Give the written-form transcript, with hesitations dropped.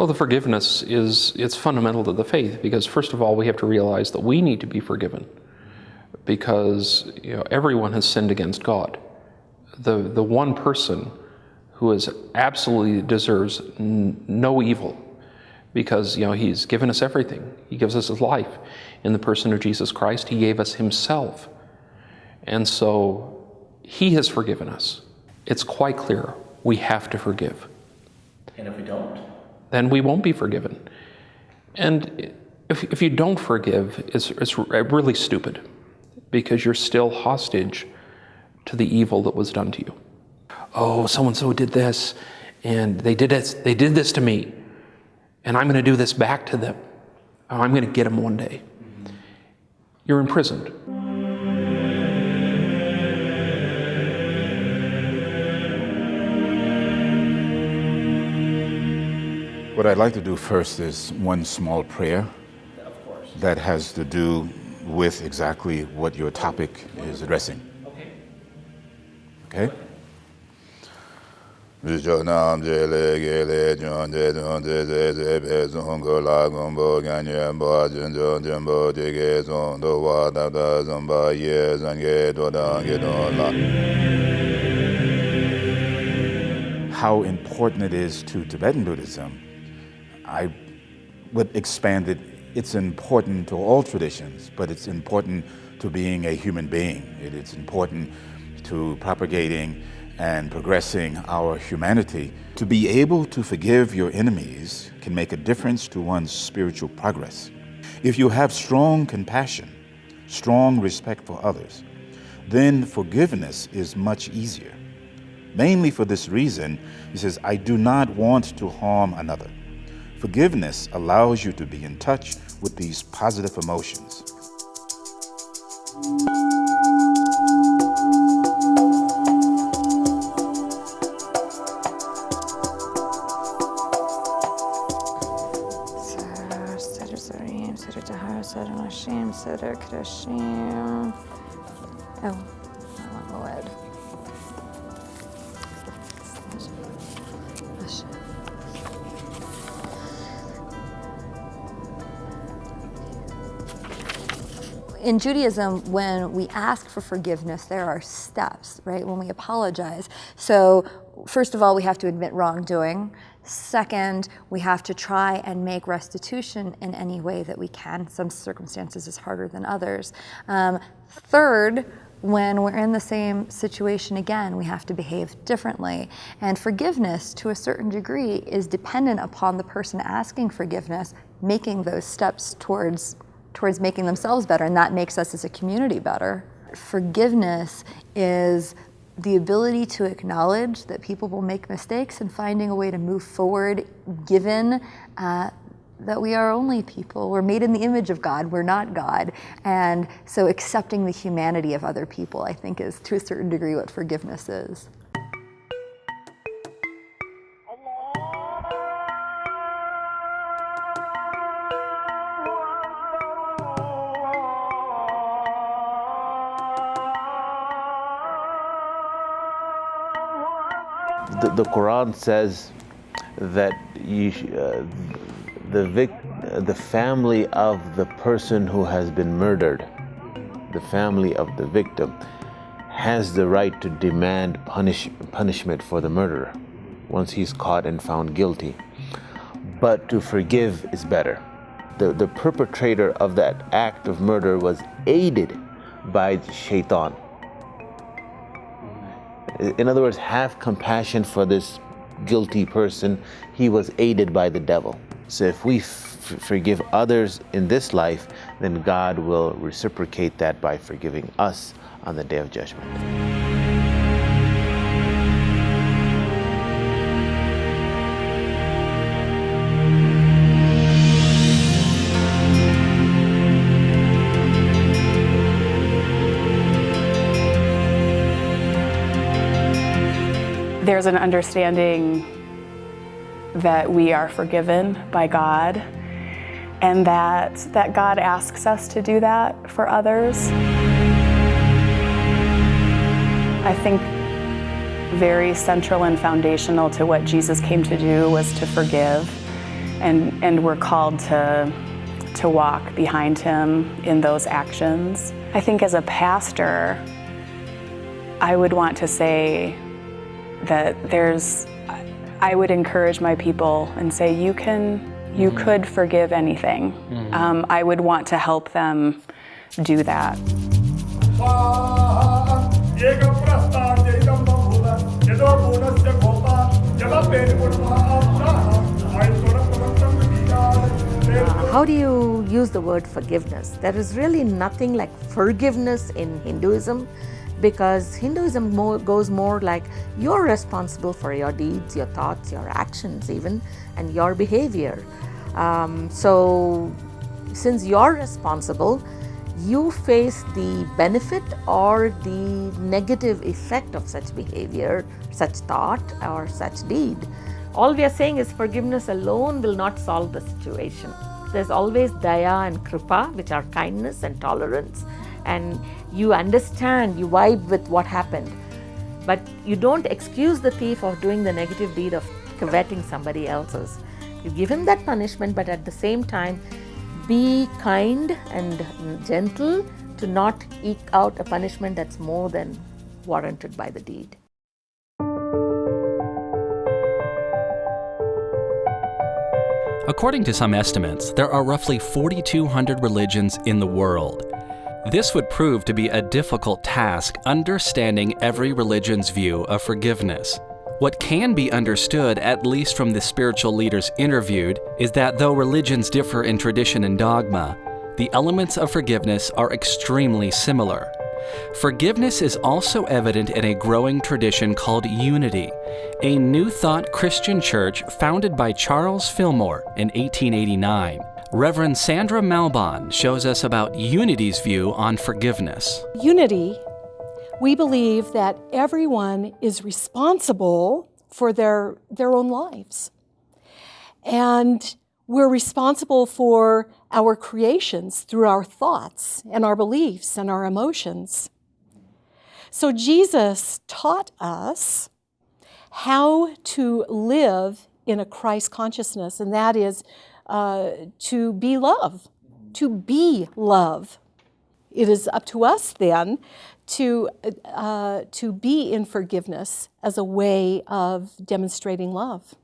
Well, the forgiveness it's fundamental to the faith, because first of all, we have to realize that we need to be forgiven, because everyone has sinned against God. The one person who absolutely deserves no evil, because he's given us everything. He gives us his life. In the person of Jesus Christ, he gave us himself. And so he has forgiven us. It's quite clear we have to forgive. And if we don't? Then we won't be forgiven. And if you don't forgive, it's really stupid, because you're still hostage to the evil that was done to you. Oh, so-and-so did this, and they did this to me, and I'm going to do this back to them. Oh, I'm going to get them one day. You're imprisoned. What I'd like to do first is one small prayer that has to do with exactly what your topic is addressing. Okay? How important it is to Tibetan Buddhism, I would expand it. It's important to all traditions, but it's important to being a human being. It's important to propagating and progressing our humanity. To be able to forgive your enemies can make a difference to one's spiritual progress. If you have strong compassion, strong respect for others, then forgiveness is much easier. Mainly for this reason, he says, I do not want to harm another. Forgiveness allows you to be in touch with these positive emotions. In Judaism, when we ask for forgiveness, there are steps, right? When we apologize. So, first of all, we have to admit wrongdoing. Second, we have to try and make restitution in any way that we can. Some circumstances is harder than others. Third, when we're in the same situation again, we have to behave differently. And forgiveness, to a certain degree, is dependent upon the person asking forgiveness making those steps towards making themselves better, and that makes us as a community better. Forgiveness is the ability to acknowledge that people will make mistakes and finding a way to move forward, given that we are only people. We're made in the image of God, we're not God. And so accepting the humanity of other people, I think, is to a certain degree what forgiveness is. The Quran says that the family of the person who has been murdered, the family of the victim, has the right to demand punishment for the murderer once he's caught and found guilty. But to forgive is better. The perpetrator of that act of murder was aided by Shaitan. In other words, have compassion for this guilty person. He was aided by the devil. So if we forgive others in this life, then God will reciprocate that by forgiving us on the Day of Judgment. There's an understanding that we are forgiven by God, and that God asks us to do that for others. I think very central and foundational to what Jesus came to do was to forgive. and we're called to walk behind him in those actions. I think as a pastor, I would want to say that I would encourage my people and say, you could forgive anything. I would want to help them do that. How do you use the word forgiveness? There is really nothing like forgiveness in Hinduism, because Hinduism goes more like you're responsible for your deeds, your thoughts, your actions even, and your behavior. So since you're responsible, you face the benefit or the negative effect of such behavior, such thought, or such deed. All we are saying is forgiveness alone will not solve the situation. There's always daya and kripa, which are kindness and tolerance, and you understand, you vibe with what happened. But you don't excuse the thief of doing the negative deed of coveting somebody else's. You give him that punishment, but at the same time, be kind and gentle to not eke out a punishment that's more than warranted by the deed. According to some estimates, there are roughly 4,200 religions in the world. This would prove to be a difficult task, understanding every religion's view of forgiveness. What can be understood, at least from the spiritual leaders interviewed, is that though religions differ in tradition and dogma, the elements of forgiveness are extremely similar. Forgiveness is also evident in a growing tradition called Unity, a New Thought Christian church founded by Charles Fillmore in 1889. Reverend Sandra Malbon shows us about Unity's view on forgiveness. Unity, we believe that everyone is responsible for their own lives. And we're responsible for our creations through our thoughts and our beliefs and our emotions. So Jesus taught us how to live in a Christ consciousness, and that is to be love, to be love. It is up to us then to be in forgiveness as a way of demonstrating love.